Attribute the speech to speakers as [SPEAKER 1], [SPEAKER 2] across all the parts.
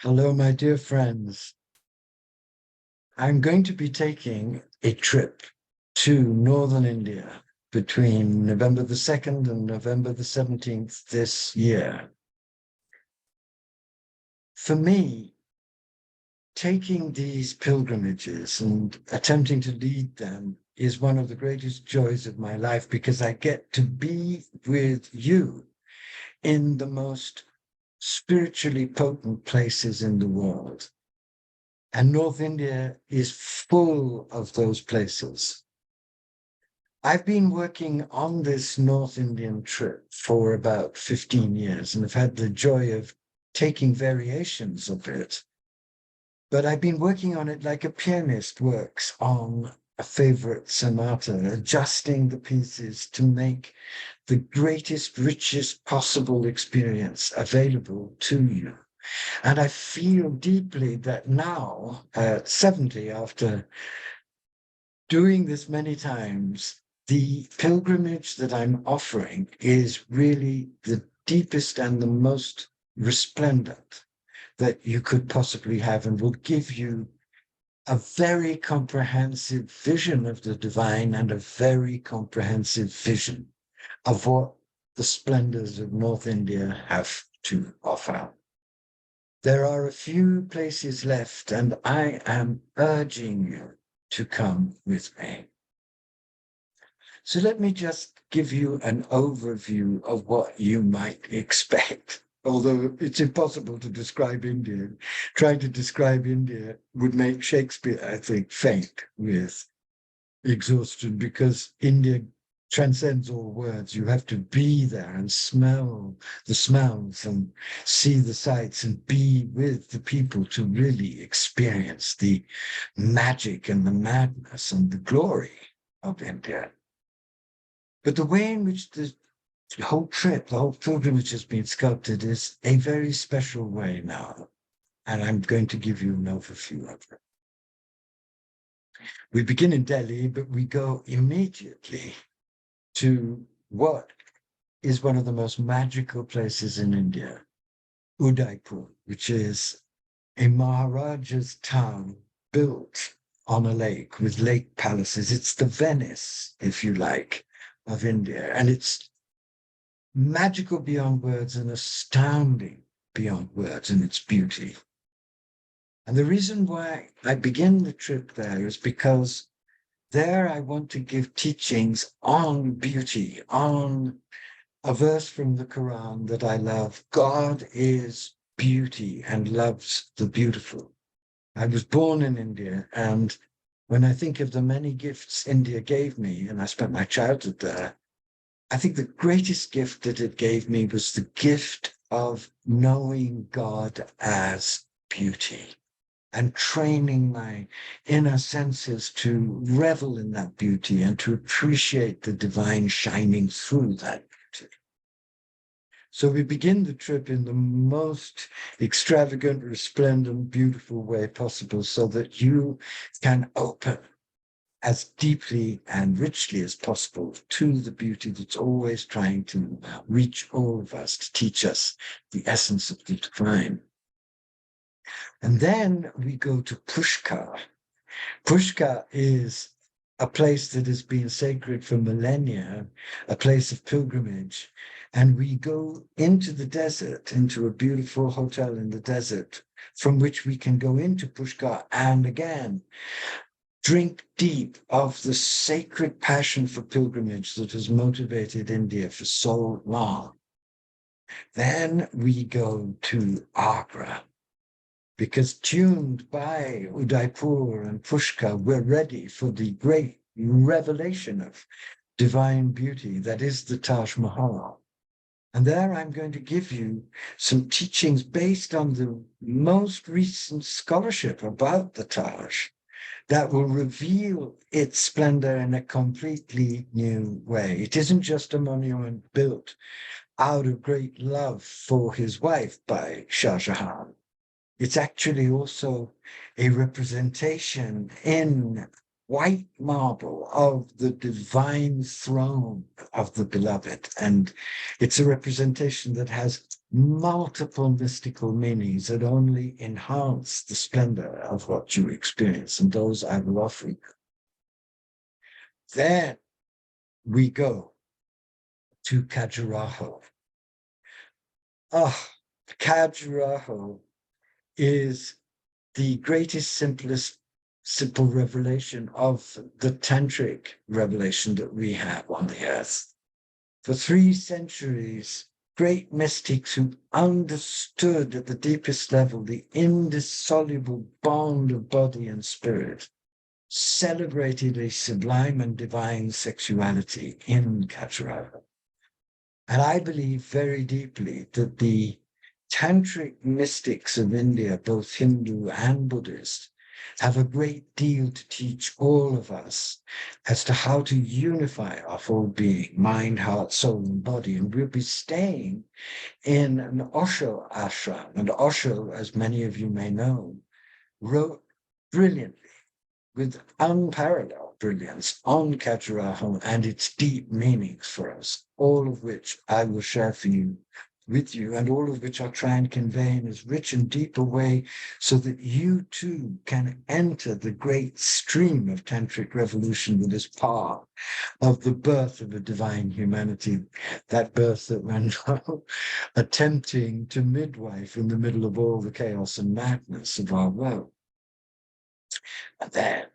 [SPEAKER 1] Hello, my dear friends. I'm going to be taking a trip to northern India between November the 2nd and November the 17th this year. For me, taking these pilgrimages and attempting to lead them is one of the greatest joys of my life because I get to be with you in the most spiritually potent places in the world. And North India is full of those places. I've been working on this North Indian trip for about 15 years and have had the joy of taking variations of it. But I've been working on it like a pianist works on a favorite sonata, adjusting the pieces to make the greatest, richest possible experience available to you. And I feel deeply that now, at 70, after doing this many times, the pilgrimage that I'm offering is really the deepest and the most resplendent that you could possibly have, and will give you a very comprehensive vision of the divine and a very comprehensive vision of what the splendors of North India have to offer. There are a few places left, and I am urging you to come with me. So let me just give you an overview of what you might expect. Although it's impossible to describe India, trying to describe India would make Shakespeare, I think, faint with exhaustion, because India transcends all words. You have to be there and smell the smells and see the sights and be with the people to really experience the magic and the madness and the glory of India. But the way in which the whole trip, the whole pilgrimage has been sculpted is a very special way now. And I'm going to give you an overview of it. We begin in Delhi, but we go immediately to what is one of the most magical places in India, Udaipur, which is a Maharaja's town built on a lake with lake palaces. It's the Venice, if you like, of India. And it's magical beyond words and astounding beyond words in its beauty. And the reason why I begin the trip there is because there I want to give teachings on beauty, on a verse from the Quran that I love. God is beauty and loves the beautiful. I was born in India, and when I think of the many gifts India gave me, and I spent my childhood there, I think the greatest gift that it gave me was the gift of knowing God as beauty and training my inner senses to revel in that beauty and to appreciate the divine shining through that beauty. So we begin the trip in the most extravagant, resplendent, beautiful way possible so that you can open as deeply and richly as possible to the beauty that's always trying to reach all of us, to teach us the essence of the divine. And then we go to Pushkar. Pushkar is a place that has been sacred for millennia, a place of pilgrimage. And we go into the desert, into a beautiful hotel in the desert, from which we can go into Pushkar and again drink deep of the sacred passion for pilgrimage that has motivated India for so long. Then we go to Agra, because tuned by Udaipur and Pushkar, we're ready for the great revelation of divine beauty that is the Taj Mahal. And there I'm going to give you some teachings based on the most recent scholarship about the Taj that will reveal its splendor in a completely new way. It isn't just a monument built out of great love for his wife by Shah Jahan. It's actually also a representation in white marble of the divine throne of the beloved. And it's a representation that has multiple mystical meanings that only enhance the splendor of what you experience. And those I will offer you. Then we go to Khajuraho. Khajuraho is the greatest, simple revelation of the Tantric revelation that we have on the earth. For 3 centuries, great mystics who understood at the deepest level the indissoluble bond of body and spirit celebrated a sublime and divine sexuality in Khajuraho. And I believe very deeply that the Tantric mystics of India, both Hindu and Buddhist, have a great deal to teach all of us as to how to unify our full being, mind, heart, soul, and body. And we'll be staying in an Osho ashram. And Osho, as many of you may know, wrote brilliantly, with unparalleled brilliance, on Khajuraho and its deep meanings for us, all of which I will share with you, and all of which I'll try and convey in as rich and deep a way so that you too can enter the great stream of Tantric revolution that is part of the birth of a divine humanity, that birth that we're now attempting to midwife in the middle of all the chaos and madness of our world. And then,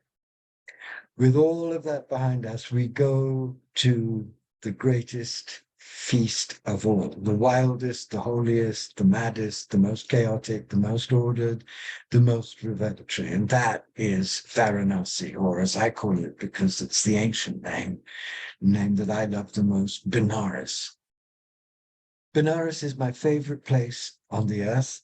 [SPEAKER 1] with all of that behind us, we go to the greatest feast of all, the wildest, the holiest, the maddest, the most chaotic, the most ordered, the most revelatory. And that is Varanasi, or as I call it, because it's the ancient name that I love the most, Benares. Benares is my favorite place on the earth.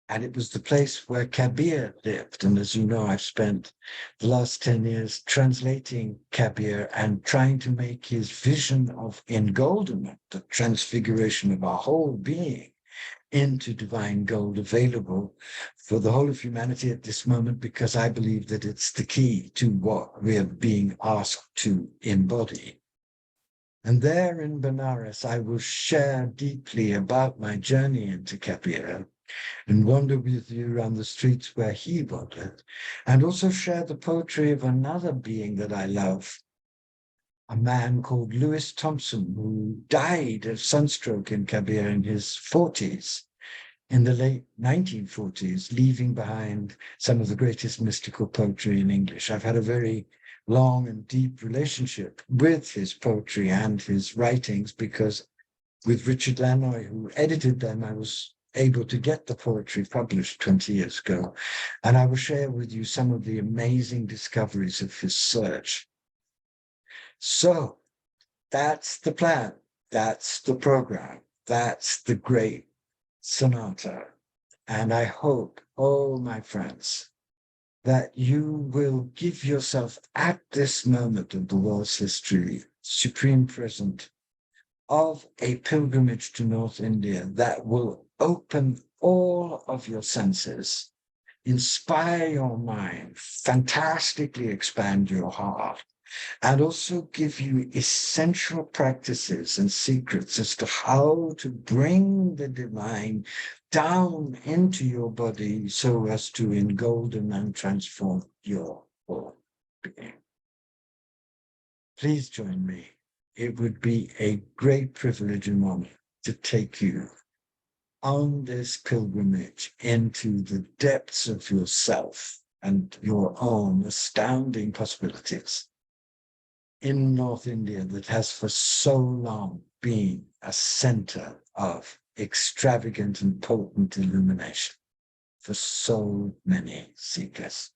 [SPEAKER 1] And it was the place where Kabir lived. And as you know, I've spent the last 10 years translating Kabir and trying to make his vision of engoldenment, the transfiguration of our whole being, into divine gold available for the whole of humanity at this moment, because I believe that it's the key to what we're being asked to embody. And there in Benares, I will share deeply about my journey into Kabir, and wander with you around the streets where he wandered, and also share the poetry of another being that I love, a man called Lewis Thompson, who died of sunstroke in Kabir in his 40s, in the late 1940s, leaving behind some of the greatest mystical poetry in English. I've had a very long and deep relationship with his poetry and his writings, because with Richard Lanoy, who edited them, I was able to get the poetry published 20 years ago. And I will share with you some of the amazing discoveries of his search. So that's the plan. That's the program. That's the great sonata. And I hope, oh, my friends, that you will give yourself at this moment of the world's history, supreme present, of a pilgrimage to North India that will open all of your senses, inspire your mind, fantastically expand your heart, and also give you essential practices and secrets as to how to bring the divine down into your body so as to engolden and transform your whole being. Please join me. It would be a great privilege and honor to take you on this pilgrimage into the depths of yourself and your own astounding possibilities in North India that has for so long been a center of extravagant and potent illumination for so many seekers.